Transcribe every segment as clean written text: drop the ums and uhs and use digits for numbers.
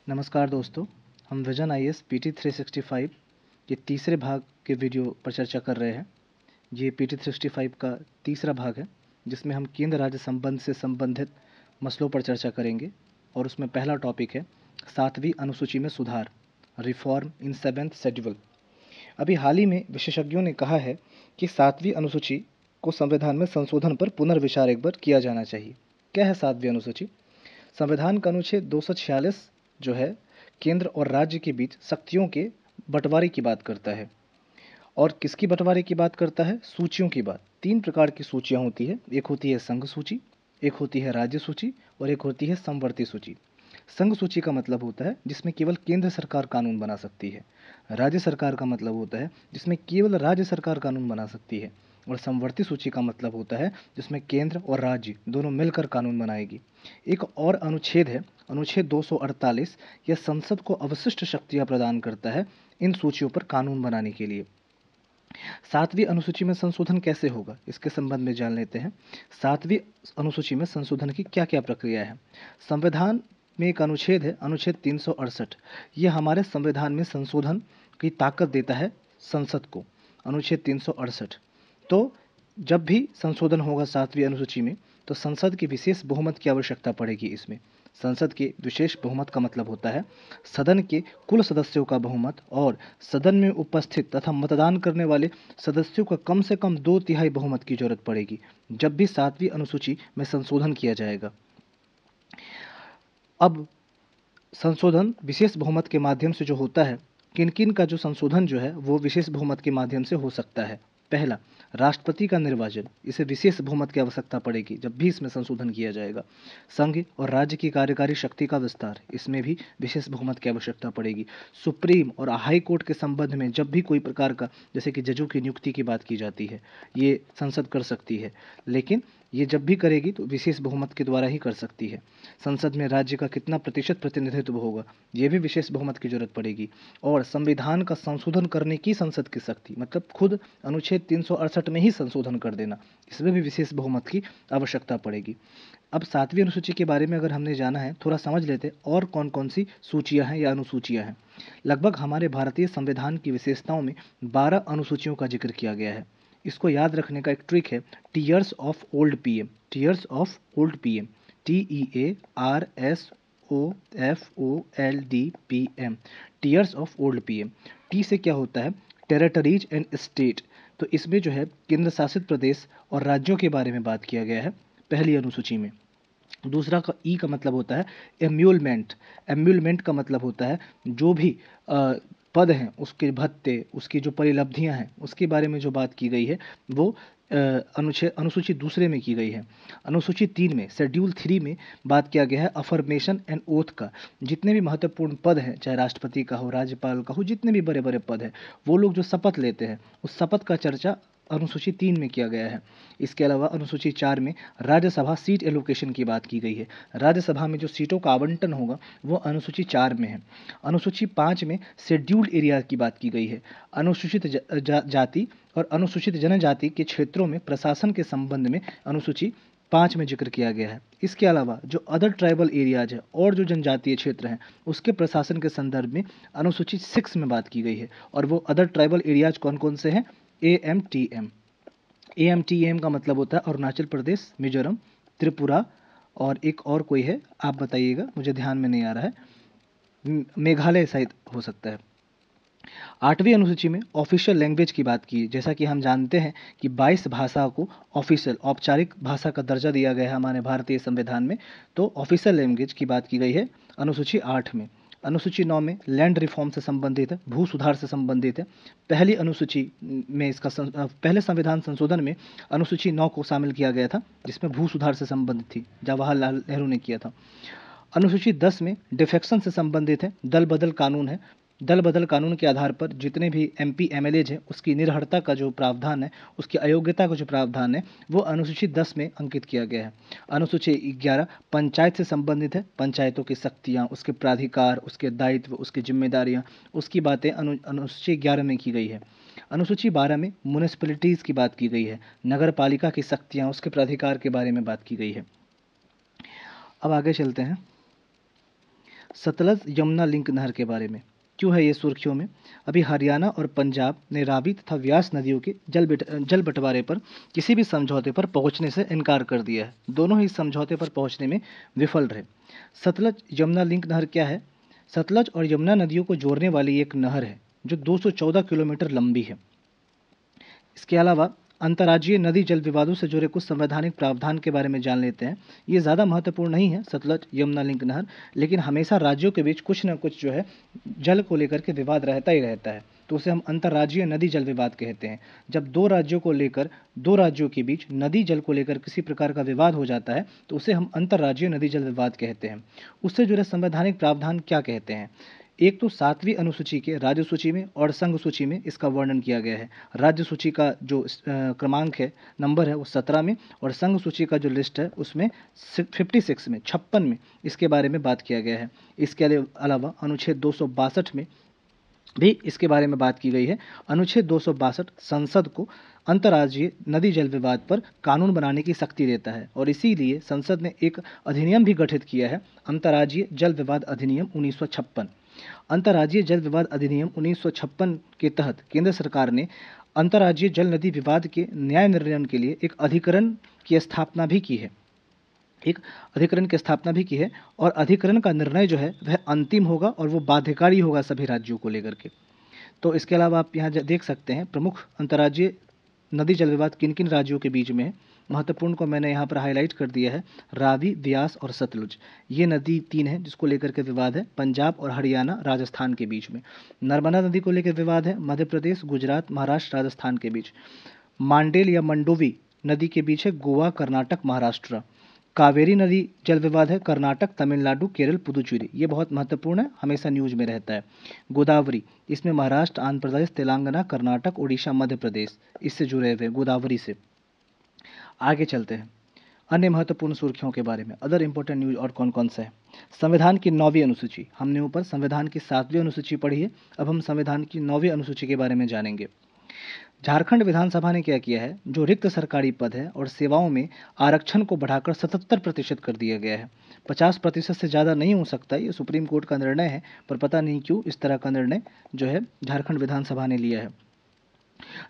नमस्कार दोस्तों, हम विजन आईएएस पीटी 365 के तीसरे भाग के वीडियो पर चर्चा कर रहे हैं। ये पीटी 365 का तीसरा भाग है, जिसमें हम केंद्र राज्य संबंध से संबंधित मसलों पर चर्चा करेंगे। और उसमें पहला टॉपिक है 7वीं अनुसूची में सुधार, रिफॉर्म इन 7th शेड्यूल। अभी हाल ही में विशेषज्ञों ने कहा है कि 7वीं अनुसूची को संविधान में संशोधन पर पुनर्विचार एक बार किया जाना चाहिए। क्या है 7वीं अनुसूची? संविधान का अनुच्छेद 246 जो है केंद्र और राज्य के बीच शक्तियों के बंटवारे की बात करता है। और किसकी बंटवारे की बात करता है? सूचियों की बात। 3 प्रकार की सूचियां होती है। एक होती है संघ सूची, एक होती है राज्य सूची और एक होती है समवर्ती सूची। संघ सूची का मतलब होता है जिसमें केवल केंद्र सरकार कानून बना सकती है। राज्य सरकार का मतलब होता है जिसमें केवल राज्य सरकार कानून बना सकती है। और समवर्ती सूची का मतलब होता है जिसमें केंद्र और राज्य दोनों मिलकर कानून बनाएगी। एक और अनुच्छेद है, अनुच्छेद 248। यह संसद को अवशिष्ट शक्तियां प्रदान करता है इन सूचियों पर कानून बनाने के लिए। 7वीं अनुसूची में संशोधन कैसे होगा, इसके संबंध में जान लेते हैं। 7वीं अनुसूची में संशोधन की क्या क्या प्रक्रिया है? संविधान में एक अनुच्छेद है, अनुच्छेद 368। यह हमारे संविधान में संशोधन की ताकत देता है संसद को, अनुच्छेद 368। तो जब भी संशोधन होगा 7वीं अनुसूची में, तो संसद की विशेष बहुमत की आवश्यकता पड़ेगी। इसमें संसद के विशेष बहुमत का मतलब होता है सदन के कुल सदस्यों का बहुमत और सदन में उपस्थित तथा मतदान करने वाले सदस्यों का कम से कम 2/3 बहुमत की जरूरत पड़ेगी जब भी 7वीं अनुसूची में संशोधन किया जाएगा। अब संशोधन विशेष बहुमत के माध्यम से जो होता है, किन किन का जो संशोधन जो है वो विशेष बहुमत के माध्यम से हो सकता है। पहला, राष्ट्रपति का निर्वाचन, इसे विशेष बहुमत की आवश्यकता पड़ेगी जब भी इसमें संशोधन किया जाएगा। संघ और राज्य की कार्यकारी शक्ति का विस्तार, इसमें भी विशेष बहुमत की आवश्यकता पड़ेगी। सुप्रीम और हाई कोर्ट के संबंध में जब भी कोई प्रकार का, जैसे कि जजों की नियुक्ति की बात की जाती है, ये संसद कर सकती है, लेकिन ये जब भी करेगी तो विशेष बहुमत के द्वारा ही कर सकती है। संसद में राज्य का कितना प्रतिशत प्रतिनिधित्व होगा, ये भी विशेष बहुमत की जरूरत पड़ेगी। और संविधान का संशोधन करने की संसद की शक्ति, मतलब खुद अनुच्छेद 368 में ही संशोधन कर देना, इसमें भी विशेष बहुमत की आवश्यकता पड़ेगी। अब 7वीं अनुसूची के बारे में अगर हमने जाना है, थोड़ा समझ लेते और कौन कौन सी सूचियां हैं या अनुसूचियां हैं। लगभग हमारे भारतीय संविधान की विशेषताओं में 12 अनुसूचियों का जिक्र किया गया है। इसको याद रखने का एक ट्रिक है, tears of old PM, tears of old PM, TEARSOFOLDPM, tears of old PM. T से क्या होता है? Territories and state. तो इसमें जो है केंद्र शासित प्रदेश और राज्यों के बारे में बात किया गया है पहली अनुसूची में। दूसरा का ई का मतलब होता है एम्यूलमेंट। एम्यूलमेंट का मतलब होता है जो भी पद हैं, उसके भत्ते, उसकी जो परिलब्धियां हैं, उसके बारे में जो बात की गई है वो अनुसूची दूसरे में की गई है। अनुसूची 3 में, शेड्यूल 3 में बात किया गया है अफर्मेशन एंड ओथ का। जितने भी महत्वपूर्ण पद हैं, चाहे राष्ट्रपति का हो, राज्यपाल का हो, जितने भी बड़े बड़े पद हैं, वो लोग जो शपथ लेते हैं, उस शपथ का चर्चा अनुसूची 3 में किया गया है। इसके अलावा अनुसूची 4 में राज्यसभा सीट एलोकेशन की बात की गई है। राज्यसभा में जो सीटों का आवंटन होगा वो अनुसूची 4 में है। अनुसूची 5 में शेड्यूल्ड एरिया की बात की गई है। अनुसूचित जाति और अनुसूचित जनजाति के क्षेत्रों में प्रशासन के संबंध में अनुसूची 5 में जिक्र किया गया है। इसके अलावा जो अदर ट्राइबल एरियाज है और जो जनजातीय क्षेत्र हैं, उसके प्रशासन के संदर्भ में अनुसूची 6 में बात की गई है। और वो अदर ट्राइबल एरियाज कौन कौन से हैं? AMTM। AMTM का मतलब होता है अरुणाचल प्रदेश, मिजोरम, त्रिपुरा और एक और कोई है, आप बताइएगा, मुझे ध्यान में नहीं आ रहा है, मेघालय शायद हो सकता है। 8वीं अनुसूची में ऑफिशियल लैंग्वेज की बात की। जैसा कि हम जानते हैं कि 22 भाषा को ऑफिशियल, औपचारिक भाषा का दर्जा दिया गया है हमारे भारतीय संविधान में। तो ऑफिशियल लैंग्वेज की बात की गई है अनुसूची 8 में। अनुसूची 9 में लैंड रिफॉर्म से संबंधित है, भू सुधार से संबंधित है। पहली अनुसूची में इसका पहले संविधान संशोधन में अनुसूची 9 को शामिल किया गया था, जिसमें भू सुधार से संबंधित थी, जवाहरलाल नेहरू ने किया था। अनुसूची 10 में डिफेक्शन से संबंधित है, दल बदल कानून है। दल बदल कानून के आधार पर जितने भी MP MLAज हैं, उसकी निरर्हता का जो प्रावधान है, उसकी अयोग्यता का जो प्रावधान है, वो अनुसूची 10 में अंकित किया गया है। अनुसूची 11 पंचायत से संबंधित है। पंचायतों की शक्तियाँ, उसके प्राधिकार, उसके दायित्व, उसकी जिम्मेदारियाँ, उसकी बातें अनुसूची 11 में की गई है। अनुसूची 12 में म्यूनिसिपैलिटीज़ की बात की गई है। नगर पालिका की शक्तियाँ, उसके प्राधिकार के बारे में बात की गई है। अब आगे चलते हैं। सतलज यमुना लिंक नहर के बारे में। क्यों है ये सुर्खियों में? अभी हरियाणा और पंजाब ने रावी तथा व्यास नदियों के जल बंटवारे पर किसी भी समझौते पर पहुंचने से इनकार कर दिया है। दोनों ही समझौते पर पहुंचने में विफल रहे। सतलज यमुना लिंक नहर क्या है? सतलज और यमुना नदियों को जोड़ने वाली एक नहर है जो 214 किलोमीटर लंबी है। इसके अलावा अंतर्राज्यीय नदी जल विवादों से जुड़े कुछ संवैधानिक प्रावधान के बारे में जान लेते हैं। ये ज़्यादा महत्वपूर्ण नहीं है सतलज यमुना लिंक नहर, लेकिन हमेशा राज्यों के बीच कुछ न कुछ जो है जल को लेकर के विवाद रहता ही रहता है, तो उसे हम अंतर्राज्यीय नदी जल विवाद कहते हैं। जब दो राज्यों को लेकर, दो राज्यों के बीच नदी जल को लेकर किसी प्रकार का विवाद हो जाता है तो उसे हम अंतर्राज्यीय नदी जल विवाद कहते हैं। उससे जुड़े संवैधानिक प्रावधान क्या कहते हैं? एक तो 7वीं अनुसूची के राज्य सूची में और संघ सूची में इसका वर्णन किया गया है। राज्य सूची का जो क्रमांक है, नंबर है, वो 17 में, और संघ सूची का जो लिस्ट है उसमें 56 में, 56 में इसके बारे में बात किया गया है। इसके अलावा अनुच्छेद 262 में भी इसके बारे में बात की गई है। अनुच्छेद 262 संसद को अंतर्राज्यीय नदी जल विवाद पर कानून बनाने की शक्ति देता है और इसीलिए संसद ने एक अधिनियम भी गठित किया है, अंतर्राज्यीय जल विवाद अधिनियम 1956। अंतर्राज्यीय जल विवाद अधिनियम 1956 के तहत केंद्र सरकार ने अंतर्राज्यीय जल नदी विवाद के न्याय निर्णय के लिए एक अधिकरण की स्थापना भी की है। और अधिकरण का निर्णय जो है वह अंतिम होगा और वो बाध्यकारी होगा सभी राज्यों को लेकर के। तो इसके अलावा आप यहाँ देख सकते हैं प्रमुख अंतर्राज्यीय नदी जल विवाद किन किन राज्यों के बीच में है। महत्वपूर्ण को मैंने यहाँ पर हाईलाइट कर दिया है, रावी, व्यास और सतलुज, ये नदी 3 है जिसको लेकर के विवाद है। पंजाब और हरियाणा, राजस्थान के बीच में। नर्मदा नदी को लेकर विवाद है, मध्य प्रदेश, गुजरात, महाराष्ट्र, राजस्थान के बीच। मांडेल या मंडोवी नदी के बीच है, गोवा, कर्नाटक, महाराष्ट्र। कावेरी नदी जल विवाद है, कर्नाटक, तमिलनाडु, केरल, पुदुचेरी। ये बहुत महत्वपूर्ण है, हमेशा न्यूज में रहता है। गोदावरी, इसमें महाराष्ट्र, आंध्र प्रदेश, तेलंगाना, कर्नाटक, उड़ीसा, मध्य प्रदेश इससे जुड़े हुए गोदावरी से। आगे चलते हैं अन्य महत्वपूर्ण सुर्खियों के बारे में। अदर इंपॉर्टेंट न्यूज और कौन कौन सा है? संविधान की 9वीं अनुसूची। हमने ऊपर संविधान की 7वीं अनुसूची पढ़ी है, अब हम संविधान की 9वीं अनुसूची के बारे में जानेंगे। झारखंड विधानसभा ने क्या किया है, जो रिक्त सरकारी पद है और सेवाओं में आरक्षण को बढ़ाकर 77% कर दिया गया है। 50% से ज़्यादा नहीं हो सकता, ये सुप्रीम कोर्ट का निर्णय है, पर पता नहीं क्यों इस तरह का निर्णय जो है झारखंड विधानसभा ने लिया है।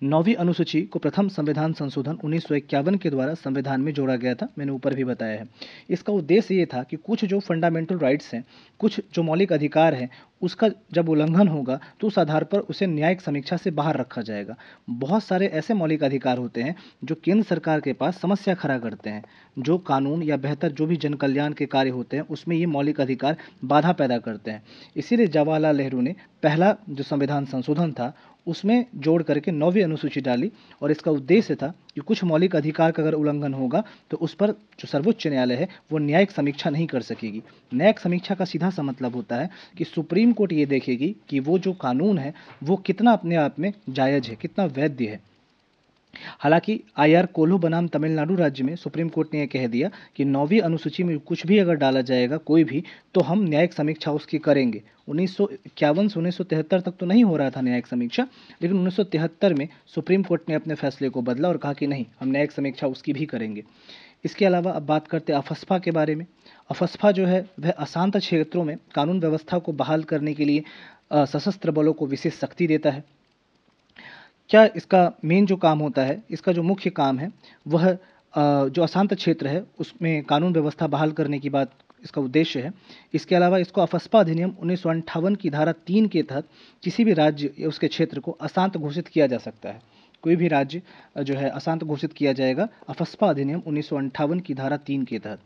9वीं अनुसूची को प्रथम संविधान संशोधन 1951 के द्वारा संविधान में जोड़ा गया था, मैंने ऊपर भी बताया है। इसका उद्देश्य ये था कि कुछ जो फंडामेंटल राइट्स हैं, कुछ जो मौलिक अधिकार हैं, उसका जब उल्लंघन होगा तो उस आधार पर उसे न्यायिक समीक्षा से बाहर रखा जाएगा। बहुत सारे ऐसे मौलिक अधिकार होते हैं जो केंद्र सरकार के पास समस्या खड़ा करते हैं, जो कानून या बेहतर जो भी जन कल्याण के कार्य होते हैं उसमें ये मौलिक अधिकार बाधा पैदा करते हैं। इसीलिए जवाहरलाल नेहरू ने पहला जो संविधान संशोधन था उसमें जोड़ करके 9वीं अनुसूची डाली, और इसका उद्देश्य था कि कुछ मौलिक अधिकार का अगर उल्लंघन होगा तो उस पर जो सर्वोच्च न्यायालय है वो न्यायिक समीक्षा नहीं कर सकेगी। न्यायिक समीक्षा का सीधा सा मतलब होता है कि सुप्रीम कोर्ट ये देखेगी कि वो जो कानून है वो कितना अपने आप में जायज़ है, कितना वैध है। हालांकि आईआर कोल्हू बनाम तमिलनाडु राज्य में सुप्रीम कोर्ट ने यह कह दिया कि 9वीं अनुसूची में कुछ भी अगर डाला जाएगा कोई भी, तो हम न्यायिक समीक्षा उसकी करेंगे। 1951 से 1973 तक तो नहीं हो रहा था न्यायिक समीक्षा, लेकिन 1973 में सुप्रीम कोर्ट ने अपने फैसले को बदला और कहा कि नहीं, हम न्यायिक समीक्षा उसकी भी करेंगे। इसके अलावा अब बात करते हैं अफस्पा के बारे में। अफस्पा जो है वह अशांत क्षेत्रों में कानून व्यवस्था को बहाल करने के लिए सशस्त्र बलों को विशेष शक्ति देता है। क्या इसका मेन जो काम होता है, इसका जो मुख्य काम है वह जो अशांत क्षेत्र है उसमें कानून व्यवस्था बहाल करने की बात इसका उद्देश्य है। इसके अलावा इसको अफस्पा अधिनियम 1958 की धारा 3 के तहत किसी भी राज्य या उसके क्षेत्र को अशांत घोषित किया जा सकता है। कोई भी राज्य जो है अशांत घोषित किया जाएगा अफस्पा अधिनियम 1958 की धारा 3 के तहत।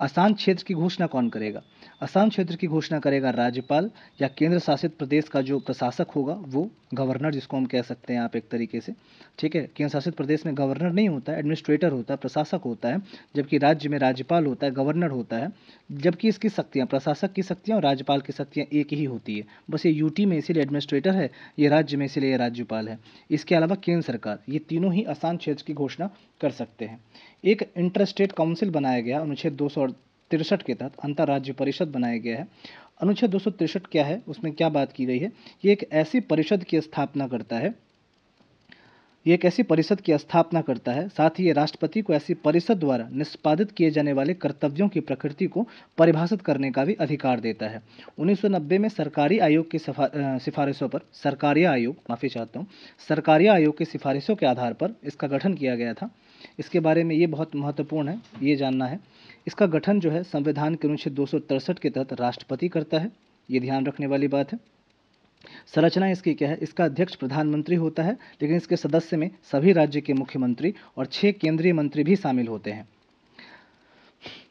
अशांत क्षेत्र की घोषणा कौन करेगा? अशांत क्षेत्र की घोषणा करेगा राज्यपाल या केंद्र शासित प्रदेश का जो प्रशासक होगा वो, गवर्नर जिसको हम कह सकते हैं आप एक तरीके से, ठीक है। केंद्र शासित प्रदेश में गवर्नर नहीं होता है, एडमिनिस्ट्रेटर होता है, प्रशासक होता है, जबकि राज्य में राज्यपाल होता है, गवर्नर होता है। जबकि इसकी शक्तियाँ, प्रशासक की शक्तियाँ और राज्यपाल की शक्तियाँ एक ही होती है। बस ये यूटी में इसीलिए एडमिनिस्ट्रेटर है, ये राज्य में इसीलिए राज्यपाल है। इसके अलावा केंद्र सरकार, ये तीनों ही अशांत क्षेत्र की घोषणा कर सकते हैं। एक इंटर स्टेट काउंसिल बनाया गया अनुच्छेद 263 के तहत, अंतर्राज्य परिषद बनाया गया है। अनुच्छेद 263 क्या है, उसमें क्या बात की गई है? ये एक ऐसी परिषद की स्थापना करता है ये एक ऐसी परिषद की स्थापना करता है, साथ ही ये राष्ट्रपति को ऐसी परिषद द्वारा निष्पादित किए जाने वाले कर्तव्यों की प्रकृति को परिभाषित करने का भी अधिकार देता है। 1990 में सरकारी आयोग की सिफारिशों पर सरकारिया आयोग की सिफारिशों के आधार पर इसका गठन किया गया था। इसके बारे में ये बहुत महत्वपूर्ण है, ये जानना है। इसका गठन जो है संविधान के अनुच्छेद 263 के तहत राष्ट्रपति करता है, ये ध्यान रखने वाली बात है। संरचना इसकी क्या है? इसका अध्यक्ष प्रधानमंत्री होता है, लेकिन इसके सदस्य में सभी राज्य के मुख्यमंत्री और 6 केंद्रीय मंत्री भी शामिल होते हैं।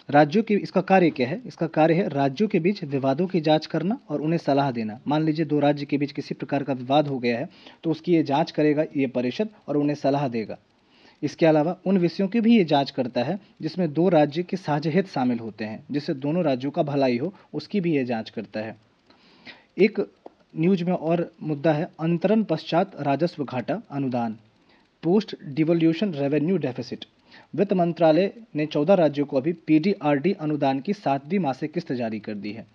राज्यों की इसका कार्य क्या है? इसका कार्य है राज्यों के बीच विवादों की जांच करना और उन्हें सलाह देना। मान लीजिए 2 राज्य के बीच किसी प्रकार का विवाद हो गया है, तो उसकी ये जांच करेगा ये परिषद और उन्हें सलाह देगा। इसके अलावा उन विषयों की भी ये जांच करता है जिसमें 2 राज्य के साझे हित शामिल होते हैं, जिससे दोनों राज्यों का भलाई हो, उसकी भी ये जांच करता है। एक न्यूज में और मुद्दा है अंतरण पश्चात राजस्व घाटा अनुदान, पोस्ट डिवोल्यूशन रेवेन्यू डेफिसिट। वित्त मंत्रालय ने 14 राज्यों को अभी पीडीआरडी अनुदान की 7वीं मासिक किस्त जारी कर दी है।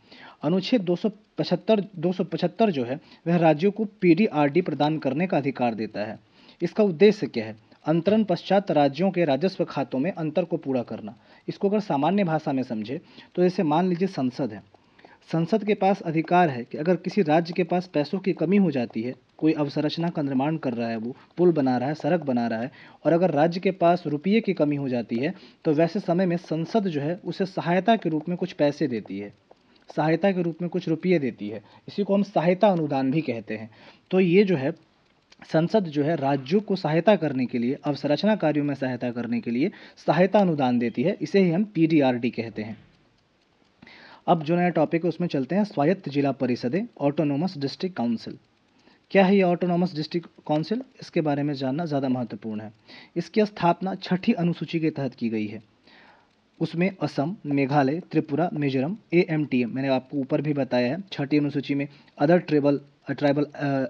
अनुच्छेद 275 जो है वह राज्यों को पीडीआरडी प्रदान करने का अधिकार देता है। इसका उद्देश्य क्या है? अंतरण पश्चात राज्यों के राजस्व खातों में अंतर को पूरा करना। इसको अगर सामान्य भाषा में समझे तो जैसे मान लीजिए संसद है, संसद के पास अधिकार है कि अगर किसी राज्य के पास पैसों की कमी हो जाती है, कोई अवसंरचना का निर्माण कर रहा है, वो पुल बना रहा है, सड़क बना रहा है, और अगर राज्य के पास रुपये की कमी हो जाती है, तो वैसे समय में संसद जो है उसे सहायता के रूप में कुछ पैसे देती है, सहायता के रूप में कुछ रुपये देती है। इसी को हम सहायता अनुदान भी कहते हैं। तो ये जो है संसद जो है राज्यों को सहायता करने के लिए, अवसंरचना कार्यों में सहायता करने के लिए सहायता अनुदान देती है। इसे ही हम पीडीआरडी कहते हैं। अब जो नया टॉपिक है उसमें चलते हैं, स्वायत्त जिला परिषदें, ऑटोनोमस डिस्ट्रिक्ट काउंसिल। क्या है ये ऑटोनोमस डिस्ट्रिक्ट काउंसिल? इसके बारे में जानना ज़्यादा महत्वपूर्ण है। इसकी स्थापना 6ठी अनुसूची के तहत की गई है। उसमें असम, मेघालय, त्रिपुरा, मिजोरम, एएमटीएम, मैंने आपको ऊपर भी बताया है। 6ठी अनुसूची में अदर ट्राइबल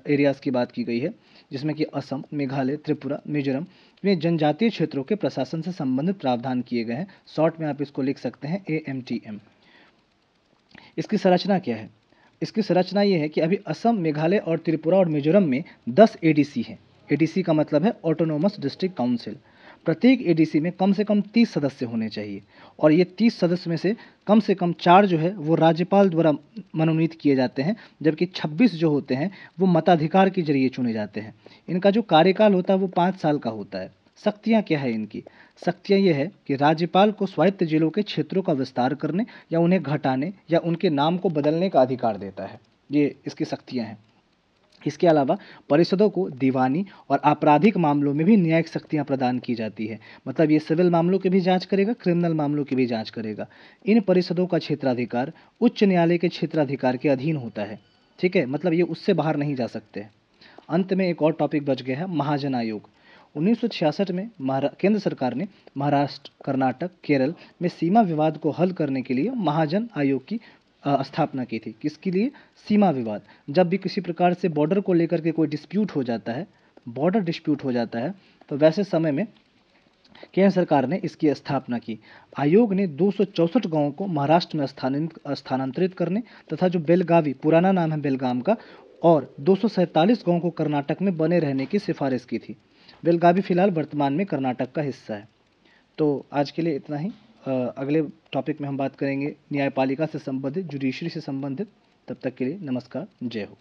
एरियाज़ की बात की गई है, जिसमें कि असम, मेघालय, त्रिपुरा, मिजोरम में जनजातीय क्षेत्रों के प्रशासन से संबंधित प्रावधान किए गए हैं। शॉर्ट में आप इसको लिख सकते हैं एएमटीएम। इसकी संरचना क्या है? इसकी संरचना ये है कि अभी असम, मेघालय और त्रिपुरा और मिजोरम में 10 एडीसी हैं। एडीसी का मतलब है ऑटोनोमस डिस्ट्रिक्ट काउंसिल। प्रत्येक एडीसी में कम से कम 30 सदस्य होने चाहिए, और ये 30 सदस्य में से कम 4 जो है वो राज्यपाल द्वारा मनोनीत किए जाते हैं, जबकि 26 जो होते हैं वो मताधिकार के जरिए चुने जाते हैं। इनका जो कार्यकाल होता है वो 5 साल का होता है। शक्तियाँ क्या है इनकी? शक्तियाँ ये है कि राज्यपाल को स्वायत्त जिलों के क्षेत्रों का विस्तार करने या उन्हें घटाने या उनके नाम को बदलने का अधिकार देता है। ये इसकी शक्तियाँ हैं। इसके अलावा परिषदों को दीवानी और आपराधिक मामलों में भी न्यायिक शक्तियाँ प्रदान की जाती है। मतलब ये सिविल मामलों की भी जांच करेगा, क्रिमिनल मामलों की भी जांच करेगा। इन परिषदों का क्षेत्राधिकार उच्च न्यायालय के क्षेत्राधिकार के अधीन होता है। ठीक है, मतलब ये उससे बाहर नहीं जा सकते। अंत में एक और टॉपिक बच गया है, महाजन आयोग। 1966 में केंद्र सरकार ने महाराष्ट्र, कर्नाटक, केरल में सीमा विवाद को हल करने के लिए महाजन आयोग की स्थापना की थी। किसके लिए? सीमा विवाद। जब भी किसी प्रकार से बॉर्डर को लेकर के कोई डिस्प्यूट हो जाता है, बॉर्डर डिस्प्यूट हो जाता है, तो वैसे समय में केंद्र सरकार ने इसकी स्थापना की। आयोग ने 264 गांवों को महाराष्ट्र में स्थानांतरित करने तथा जो बेलगावी, पुराना नाम है बेलगाम का, और 247 गांवों को कर्नाटक में बने रहने की सिफारिश की थी। बेलगावी फिलहाल वर्तमान में कर्नाटक का हिस्सा है। तो आज के लिए इतना ही। अगले टॉपिक में हम बात करेंगे न्यायपालिका से संबंधित, जुडिशरी से संबंधित। तब तक के लिए नमस्कार, जय हो।